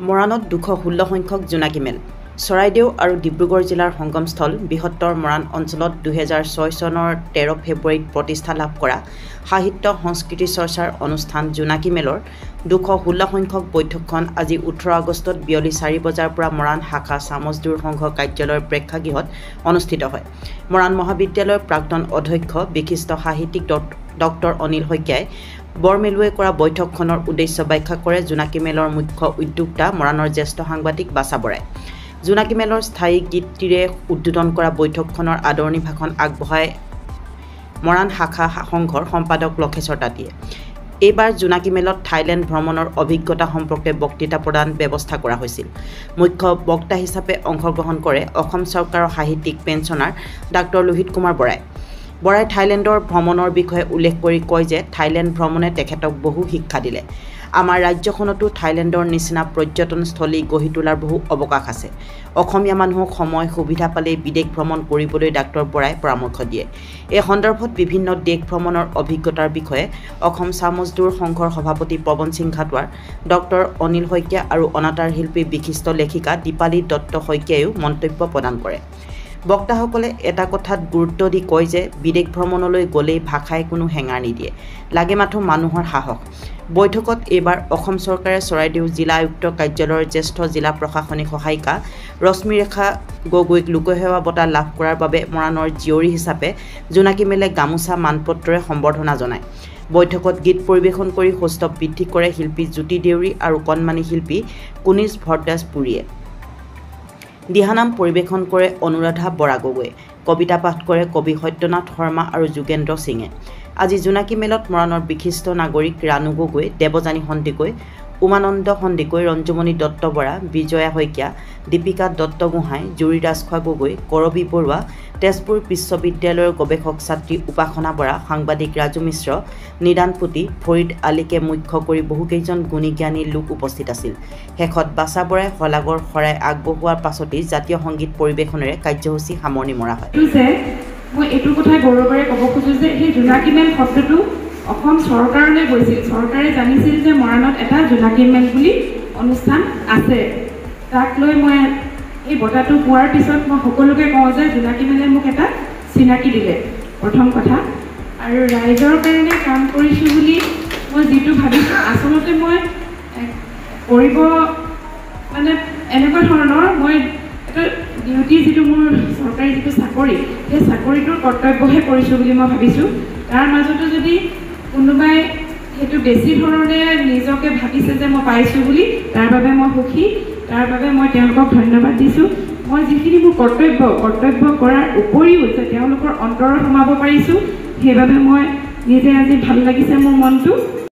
মৰাণত 216 সংখ্যক জোনাকী মেল চৰাইদেউ আৰু ডিব্ৰুগড় জিলাৰ সংগমস্থল বৃহত্তৰ মৰাণ অঞ্চলত 2006 চনৰ 13 ফেব্ৰুৱাৰীত প্ৰতিষ্ঠা লাভ কৰা সাহিত্য সংস্কৃতি চৰ্চাৰ অনুষ্ঠান জোনাকী মেলৰ 216 সংখ্যক বৈঠকখন আজি 18 আগষ্টত বিয়লি 4 বজাৰ পৰা মৰাণ শাখা চামজদুৰ সংঘ কাৰ্যালয়ৰ প্ৰেক্ষাগৃহত অনুষ্ঠিত হয়। মৰাণ মহাবিদ্যালয়ৰ প্ৰাক্তন অধ্যক্ষ বিশিষ্ট সাহিত্যিক ডক্টৰ অনিল শইকীয়াই বৰমেলুৱে কৰা বৈঠকখনৰ উদ্দেশ্য ব্যাখ্যা কৰে জোনাকী মেলৰ মুখ্য উদ্যোক্তা মৰাণৰ জ্যেষ্ঠ সাংবাদিক বাছা বৰাই। জোনাকী মেলৰ স্থায়ী গীতটিৰে উদ্বোধন কৰা বৈঠকখনৰ আদৰণি ভাষণ আগবঢ়াই মৰাণ শাখা সংঘৰ সম্পাদক লক্ষেশ্বৰ তাঁতীয়ে। এইবাৰ জোনাকী মেলত থাইলেণ্ড ভ্ৰমণৰ অভিজ্ঞতা সম্পৰ্কে বক্তৃতা প্ৰদান ব্যৱস্থা কৰা হৈছিল। মুখ্য বক্তা হিচাপে অংশগ্ৰহণ কৰে অসম চৰকাৰৰ সাহিত্যিক পেঞ্চনাৰ ডাক্তৰ লোহিত কুমাৰ বৰাই। বৰাই থাইলেণ্ডৰ ভ্ৰমণৰ বিষয়ে উল্লেখ কৰি কয় যে থাইলেণ্ড ভ্ৰমণে তেখেতক বহু শিক্ষা দিলে। আমাৰ ৰাজ্যখনতো থাইলেণ্ডৰ নিচিনা পৰ্যটনস্থলী গঢ়ি তোলাৰ বহু অৱকাশ আছে। অসমীয়া মানুহক সময় সুবিধা পালেই বিদেশ ভ্ৰমণ কৰিবলৈ ডাক্তৰ বৰাই পৰামৰ্শ দিয়ে। এই সন্দৰ্ভত বিভিন্ন দেশ ভ্ৰমণৰ অভিজ্ঞতাৰ বিষয়ে অসম চামজদুৰ সংঘৰ সভাপতি পৱন সিং ঘাটোৱাৰ, ডক্টৰ অনিল শইকীয়া আৰু অনাতাঁৰ শিল্পী বিশিষ্ট লেখিকা দীপালী দত্ত শইকীয়ায়ো মন্তব্য প্ৰদান কৰে। বক্তাসকলে এটা কথাত গুৰুত্ব দি কয় যে বিদেশ ভ্ৰমণলৈ গ'লেই ভাষাই কোনো হেঙাৰ নিদিয়ে, লাগে মাথো মানুহৰ সাহস। বৈঠকত এইবাৰ অসম চৰকাৰে চৰাইদেউ জিলা আয়ুক্ত কাৰ্যালয়ৰ জ্যেষ্ঠ জিলা প্ৰশাসনিক সহায়িকা ৰশ্মিৰেখা গগৈক লোকসেৱা বঁটা লাভ কৰাৰ বাবে মৰাণৰ জীয়ৰী হিচাপে জোনাকী মেলে গামোচা মানপত্ৰৰে সম্বৰ্ধনা জনায়। বৈঠকত গীত পৰিৱেশন কৰি সৌষ্ঠৱ বৃদ্ধি কৰে শিল্পী জ্যোতি দেউৰী আৰু কণমানি শিল্পী কুনিজ ভৰদ্বাজ পুৰীয়ে। দিহানাম পৰিৱেশন কৰে অনুৰাধা বৰা গগৈয়ে। কবিতা পাঠ কৰে কবি সত্যনাথ শৰ্মা আৰু যোগেন্দ্ৰ সিঙে। আজি জোনাকী মেলত মৰাণৰ বিশিষ্ট নাগৰিক ৰাণু গগৈ, দেৱযানী সন্দিকৈ, উমানন্দ সন্দিকৈ, ৰঞ্জুমণি দত্ত বৰা, বিজয়া শইকীয়া, দীপিকা দত্ত গোহাঁই, জুৰি ৰাজখোৱা গগৈ, কৰবী বৰুৱা, তেজপুৰ বিশ্ববিদ্যালয়ৰ গৱেষক ছাত্ৰী উপাসনা বৰা, সাংবাদিক ৰাজু মিশ্ৰ, নিদান পুতি, ফৰিদ আলীকে মুখ্য কৰি বহুকেইজন গুণী জ্ঞানী লোক উপস্থিত আছিল। শেষত বাছা বৰাই শলাগৰ শৰাই আগবঢ়োৱাৰ পাছতেই জাতীয় সংগীত পৰিৱেশনেৰে কাৰ্যসূচী সামৰণি মৰা হয়। মই এইটো কথাই গৌৰৱেৰে ক'ব খোজোঁ যে সেই জোনাকী মেল শব্দটো অসম চৰকাৰলৈ গৈছিল। চৰকাৰে জানিছিল যে মৰাণত এটা জোনাকী মেল বুলি অনুষ্ঠান আছে। তাক লৈ মই এই বঁটাটো পোৱাৰ পিছত মই সকলোকে কওঁ যে জোনাকী মেলে মোক এটা চিনাকি দিলে, প্ৰথম কথা। আৰু ৰাইজৰ কাৰণে কাম কৰিছোঁ বুলি মই যিটো ভাবিছোঁ, আচলতে মই কৰিব মানে এনেকুৱা ধৰণৰ মই এটা ডিউটি যিটো মোৰ চৰকাৰী যিটো চাকৰি, সেই চাকৰিটোৰ কৰ্তব্যহে কৰিছোঁ বুলি মই ভাবিছোঁ। তাৰ মাজতো যদি কোনোবাই সেইটো বেছি ধৰণে নিজকে ভাবিছে যে মই পাইছোঁ বুলি, তাৰ বাবে মই সুখী, তাৰ বাবে মই তেওঁলোকক ধন্যবাদ দিছোঁ। মই যিখিনি মোৰ কৰ্তব্য কৰাৰ উপৰিও যে তেওঁলোকৰ অন্তৰত সোমাব পাৰিছোঁ, সেইবাবে মই নিজে আজি ভাল লাগিছে মোৰ মনটো।